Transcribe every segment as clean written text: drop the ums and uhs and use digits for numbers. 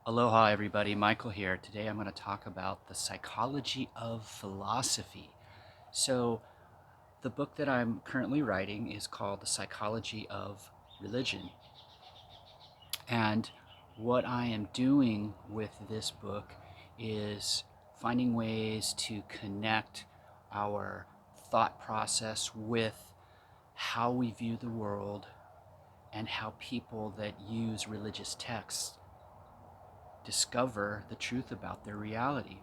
Aloha, everybody. Michael here. Today I'm going to talk about the psychology of philosophy. So, the book that I'm currently writing is called The Psychology of Religion. And what I am doing with this book is finding ways to connect our thought process with how we view the world and how people that use religious texts discover the truth about their reality.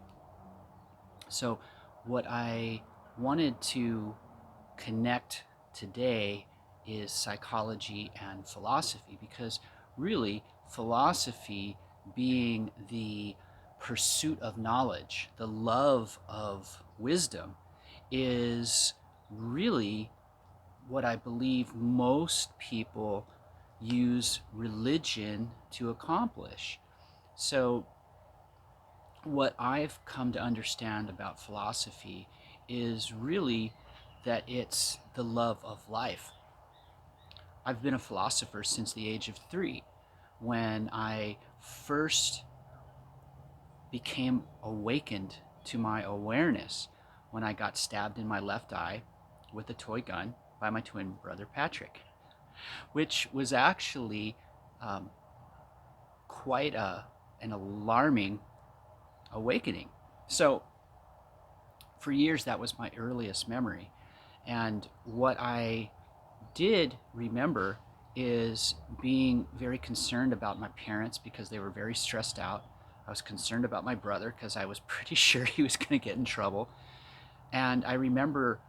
So, what I wanted to connect today is psychology and philosophy because really, philosophy being the pursuit of knowledge, the love of wisdom, is really what I believe most people use religion to accomplish. So, what I've come to understand about philosophy is really that it's the love of life. I've been a philosopher since the age of 3 when I first became awakened to my awareness when I got stabbed in my left eye with a toy gun by my twin brother Patrick, which was actually um, quite an alarming awakening. So, for years, that was my earliest memory. And what I did remember is being very concerned about my parents because they were very stressed out. I was concerned about my brother because I was pretty sure he was going to get in trouble. And I remember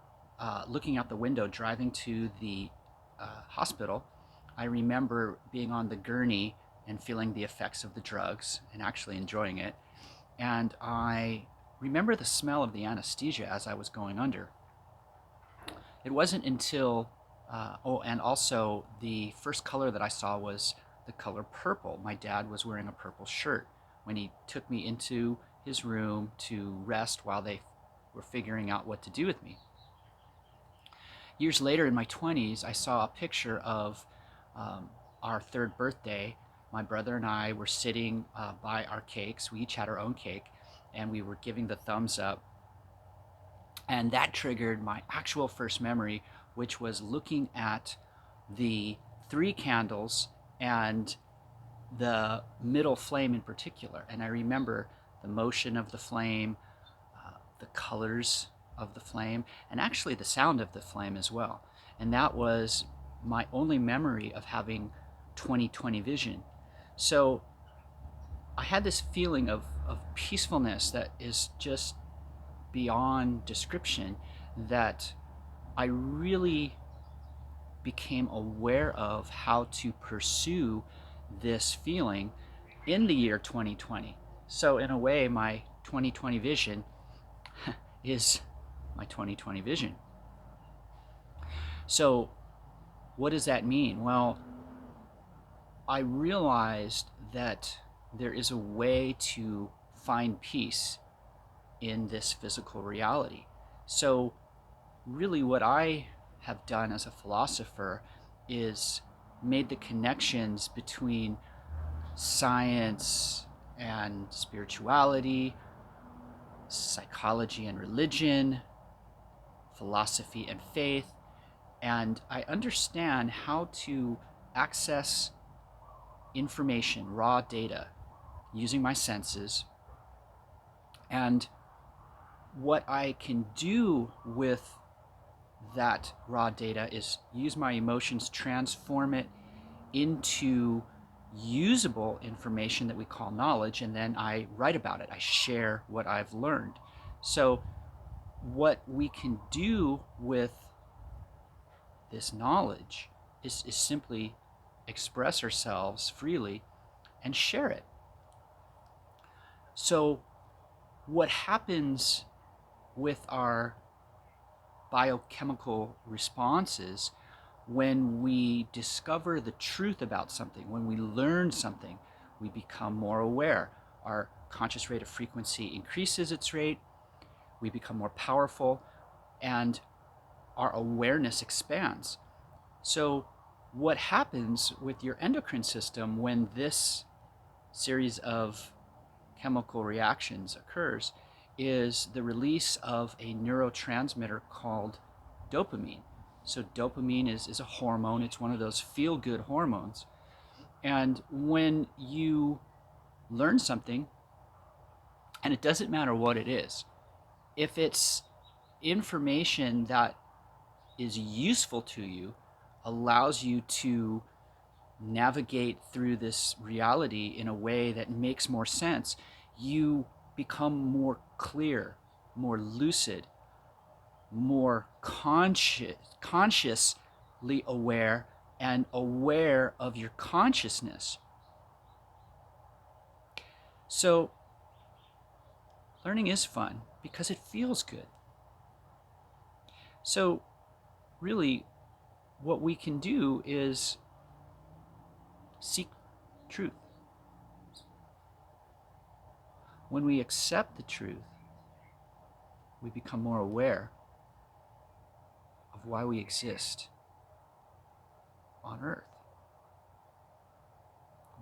looking out the window, driving to the hospital. I remember being on the gurney and feeling the effects of the drugs and actually enjoying it. And I remember the smell of the anesthesia as I was going under. It wasn't until, and also the first color that I saw was the color purple. My dad was wearing a purple shirt when he took me into his room to rest while they were figuring out what to do with me. Years later, in my 20s, I saw a picture of um, our third birthday. My brother and I were sitting by our cakes. We each had our own cake, and we were giving the thumbs up. And that triggered my actual first memory, which was looking at the 3 candles and the middle flame in particular. And I remember the motion of the flame, the colors of the flame, and actually the sound of the flame as well. And that was my only memory of having 20/20 vision. So I had this feeling of peacefulness that is just beyond description, that I really became aware of how to pursue this feeling in the year 2020. So, in a way, my 2020 vision is my 2020 vision. So, what does that mean? Well, I realized that there is a way to find peace in this physical reality. So, really, what I have done as a philosopher is made the connections between science and spirituality, psychology and religion, philosophy and faith, and I understand how to access information, raw data, using my senses. And what I can do with that raw data is use my emotions, transform it into usable information that we call knowledge, and then I write about it. I share what I've learned. So, what we can do with this knowledge is simply express ourselves freely and share it. So, what happens with our biochemical responses when we discover the truth about something, when we learn something, we become more aware. Our conscious rate of frequency increases its rate, we become more powerful, and our awareness expands. So, what happens with your endocrine system when this series of chemical reactions occurs is the release of a neurotransmitter called dopamine. So dopamine is a hormone. It's one of those feel-good hormones. And when you learn something, and it doesn't matter what it is, if it's information that is useful to you, allows you to navigate through this reality in a way that makes more sense, you become more clear, more lucid, more consciously aware, and aware of your consciousness. So learning is fun because it feels good. So really, what we can do is seek truth. When we accept the truth, we become more aware of why we exist on Earth.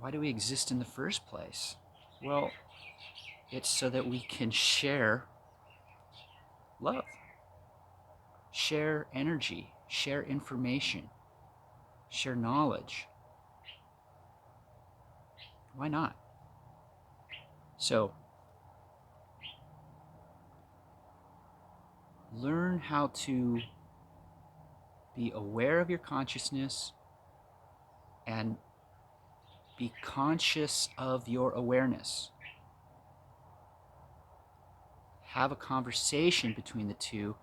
Why do we exist in the first place? Well, it's so that we can share love, share energy, share information, share knowledge. Why not? So, learn how to be aware of your consciousness and be conscious of your awareness. Have a conversation between the two.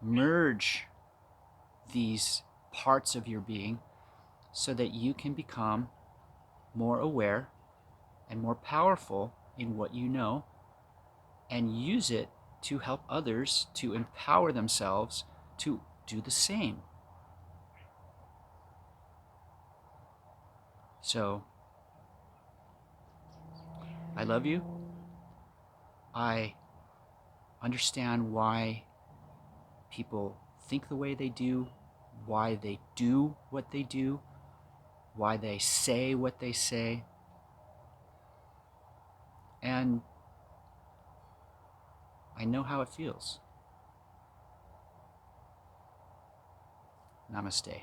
Merge these parts of your being so that you can become more aware and more powerful in what you know, and use it to help others to empower themselves to do the same. So, I love you. I understand why people think the way they do, why they do what they do, why they say what they say. And I know how it feels. Namaste.